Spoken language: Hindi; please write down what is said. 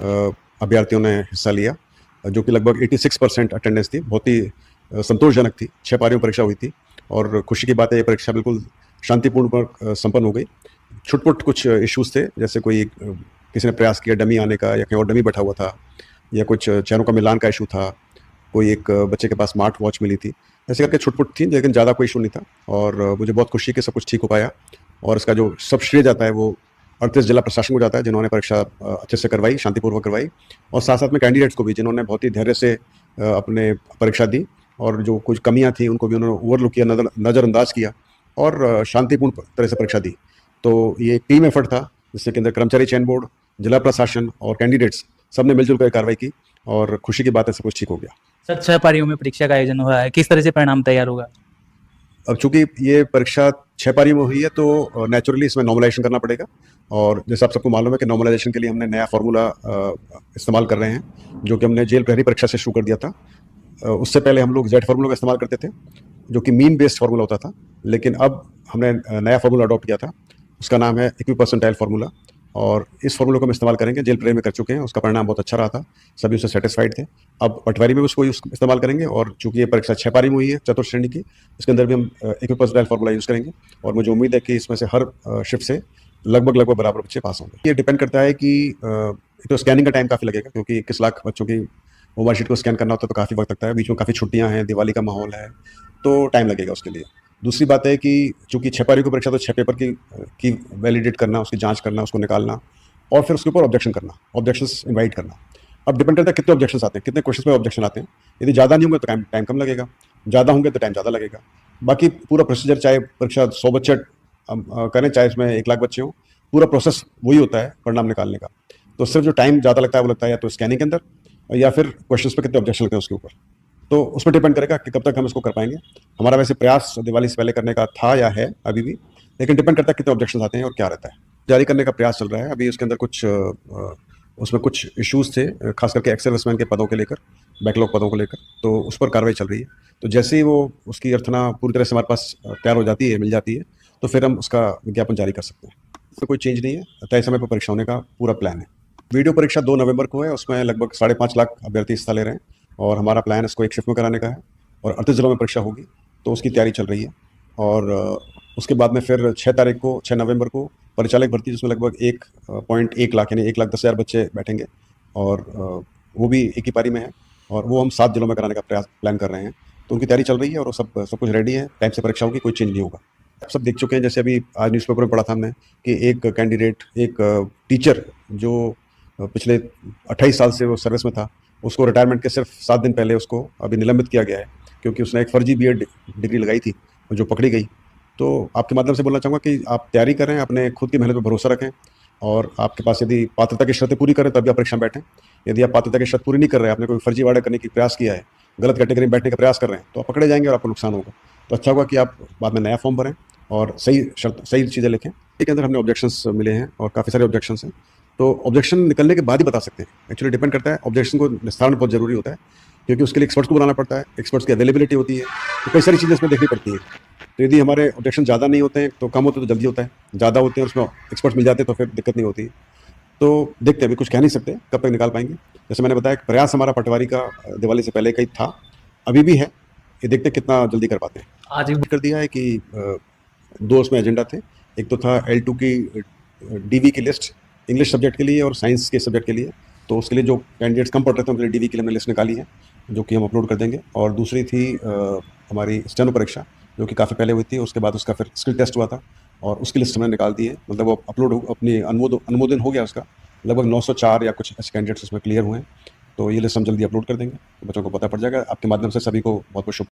अभ्यर्थियों ने हिस्सा लिया, जो कि लगभग 86% अटेंडेंस थी। बहुत ही संतोषजनक थी। 6 पारियों परीक्षा हुई थी और खुशी की बात है ये परीक्षा बिल्कुल शांतिपूर्ण पर संपन्न हो गई। छुटपुट कुछ इश्यूज़ थे, जैसे कोई किसी ने प्रयास किया डमी आने का या कहीं और डमी बैठा हुआ था, या कुछ चैनों का मिलान का इशू था, कोई एक बच्चे के पास स्मार्ट वॉच मिली थी। ऐसे करके छुटपुट थी, लेकिन ज़्यादा कोई इशू नहीं था और मुझे बहुत खुशी है कि सब कुछ ठीक हो पाया। और इसका जो सब श्रेय जाता है वो 38 जिला प्रशासन को जाता है, जिन्होंने परीक्षा अच्छे से करवाई, शांतिपूर्वक करवाई, और साथ-साथ में कैंडिडेट्स को भी, जिन्होंने बहुत ही धैर्य से अपने परीक्षा दी और जो कुछ कमियाँ थी उनको भी उन्होंने ओवरलुक किया, नज़रअंदाज किया और शांतिपूर्ण तरह से परीक्षा दी। तो ये एक टीम एफर्ट था, जिसके अंदर कर्मचारी चयन बोर्ड, जिला प्रशासन और कैंडिडेट्स सब ने मिलजुल कर कार्रवाई की और खुशी की बात है सब कुछ ठीक हो गया। सर 6 पारियों में परीक्षा का आयोजन हुआ है, किस तरह से परिणाम तैयार होगा? अब चूंकि ये परीक्षा 6 पारी में हुई है तो नेचुरली इसमें नॉर्मलाइजेशन करना पड़ेगा, और जैसे आप सबको मालूम है कि नॉर्मलाइजेशन के लिए हमने नया फार्मूला इस्तेमाल कर रहे हैं, जो कि हमने जेल प्रहरी परीक्षा से शुरू कर दिया था। उससे पहले हम लोग जेड फार्मूला का इस्तेमाल करते थे, जो कि मीन बेस्ड फार्मूला होता था, लेकिन अब हमने नया फार्मूला अडॉप्ट किया था। उसका नाम है इक्वी परसेंटाइल फार्मूला, और इस फार्मूले को हम इस्तेमाल करेंगे। जेल प्रहरी में कर चुके हैं, उसका परिणाम बहुत अच्छा रहा था, सभी उससे सेटिस्फाइड थे। अब पटवारी में भी उसको इस्तेमाल करेंगे, और चूंकि ये परीक्षा 6 पारी में हुई है चतुर्थ श्रेणी की, इसके अंदर भी हम इक्वी परसेंटाइल फार्मूला यूज़ करेंगे, और मुझे उम्मीद है कि इसमें से हर शिफ्ट से लगभग बराबर बच्चे पास होंगे। ये डिपेंड करता है कि तो स्कैनिंग का टाइम काफ़ी लगेगा, क्योंकि 21 लाख बच्चों की ओवर शीट को स्कैन करना होता है तो काफ़ी वक्त लगता है। बीच में काफ़ी छुट्टियां हैं, दिवाली का माहौल है, तो टाइम लगेगा उसके लिए। दूसरी बात है कि चूंकि 6 पारी की परीक्षा, तो 6 पेपर की वैलिडेट करना, उसकी जांच करना, उसको निकालना, और फिर उसके ऊपर ऑब्जेक्शन करना, ऑब्जेक्शंस इनवाइट करना। अब डिपेंड करता है कितने ऑब्जेक्शंस आते हैं, कितने क्वेश्चन में ऑब्जेक्शन आते हैं। यदि ज़्यादा नहीं होंगे तो टाइम कम लगेगा, ज़्यादा होंगे तो टाइम ज़्यादा लगेगा। बाकी पूरा प्रोसीजर, चाहे परीक्षा 100 बच्चे करें, चाहे इसमें 1 लाख बच्चे हों, पूरा प्रोसेस वही होता है परिणाम निकालने का। तो सिर्फ जो टाइम ज़्यादा लगता है वो लगता है या तो स्कैनिंग के अंदर, या फिर क्वेश्चंस पे कितने ऑब्जेक्शन लगते हैं उसके ऊपर। तो उस पर डिपेंड करेगा कि कब तक हम इसको कर पाएंगे। हमारा वैसे प्रयास दिवाली से पहले करने का था या है अभी भी, लेकिन डिपेंड करता है कितने ऑब्जेक्शन आते हैं और क्या रहता है। जारी करने का प्रयास चल रहा है अभी। उसके अंदर कुछ उसमें कुछ इश्यूज थे, खास करके एक्स सर्विसमैन के पदों के लेकर, बैकलॉग पदों को लेकर, तो उस पर कार्रवाई चल रही है। तो जैसे ही वो उसकी अर्थना पूरी तरह से हमारे पास तैयार हो जाती है, मिल जाती है, तो फिर हम उसका विज्ञापन जारी कर सकते हैं। इसमें कोई चेंज नहीं है, तय समय पर परीक्षा होने का पूरा प्लान है। वीडियो परीक्षा 2 नवंबर को है, उसमें लगभग 5.5 लाख अभ्यर्थी हिस्सा ले रहे हैं, और हमारा प्लान इसको एक शिफ्ट में कराने का है, और 38 जिलों में परीक्षा होगी, तो उसकी तैयारी चल रही है। और उसके बाद में फिर 6 नवंबर को परिचालक भर्ती, जिसमें लगभग 1.1 लाख यानी 1,10,000 बच्चे बैठेंगे, और वो भी एक ही पारी में है, और वो हम 7 जिलों में कराने का प्लान कर रहे हैं। तो उनकी तैयारी चल रही है और सब कुछ रेडी है, टाइम से परीक्षा होगी, कोई चेंज नहीं होगा। आप सब देख चुके हैं, जैसे अभी आज न्यूज़पेपर में पढ़ा था हमने कि एक कैंडिडेट, एक टीचर जो पिछले 28 साल से वो सर्विस में था, उसको रिटायरमेंट के सिर्फ 7 दिन पहले उसको अभी निलंबित किया गया है, क्योंकि उसने एक फर्जी बीएड डिग्री लगाई थी जो पकड़ी गई। तो आपके माध्यम से बोलना चाहूँगा कि आप तैयारी करें, अपने खुद की मेहनत पर भरोसा रखें, और आपके पास यदि पात्रता की शर्तें पूरी करें तभी आप परीक्षा में बैठें। यदि आप पात्रता की शर्त पूरी नहीं कर रहे हैं, आपने कोई फर्जीवाड़ा करने की प्रयास किया है, गलत कैटेगरी में बैठने का प्रयास कर रहे हैं, तो आप पकड़े जाएंगे और आपको नुकसान होगा। तो अच्छा होगा कि आप बाद में नया फॉर्म भरें और सही चीज़ें लिखें। इसके अंदर हमने ऑब्जेक्शंस मिले हैं और काफ़ी सारे ऑब्जेक्शंस हैं, तो ऑब्जेक्शन निकलने के बाद ही बता सकते हैं। एक्चुअली डिपेंड करता है, ऑब्जेक्शन को निस्तारण बहुत जरूरी होता है, क्योंकि उसके लिए एक्सपर्ट्स को बुलाना पड़ता है, एक्सपर्ट्स की अवेलेबिलिटी होती है, तो कई सारी चीज़ें इसमें देखनी पड़ती है। तो यदि हमारे ऑब्जेक्शन ज़्यादा नहीं होते हैं तो कम होते तो जल्दी होता है, ज़्यादा होते हैं उसमें एक्सपर्ट्स मिल जाते हैं तो फिर दिक्कत नहीं होती। तो देखते हैं, अभी कुछ कह नहीं सकते कब तक निकाल पाएंगे। जैसे मैंने बताया, प्रयास हमारा पटवारी का दिवाली से पहले का ही था, अभी भी है, ये देखते हैं कितना जल्दी कर पाते हैं। आज भी कर दिया है कि 2 उसमें एजेंडा थे। एक तो था L2 की डीवी की लिस्ट, इंग्लिश सब्जेक्ट के लिए और साइंस के सब्जेक्ट के लिए, तो उसके लिए जो कैंडिडेट्स कम पढ़ रहे थे उनके लिए डीवी के लिए हमने लिस्ट निकाली है, जो कि हम अपलोड कर देंगे। और दूसरी थी हमारी स्टेनो परीक्षा, जो कि काफ़ी पहले हुई थी, उसके बाद उसका फिर स्किल टेस्ट हुआ था, और उसकी लिस्ट हमने निकाल दी है। मतलब वो अपलोड अपनी अनुमोदन हो गया उसका, लगभग 904 या कुछ ऐसे कैंडिडेट्स उसमें क्लियर हुए हैं। तो ये लिस्ट हम जल्दी अपलोड कर देंगे, तो बच्चों को पता पड़ जाएगा। आपके माध्यम से सभी को बहुत बहुत शुभ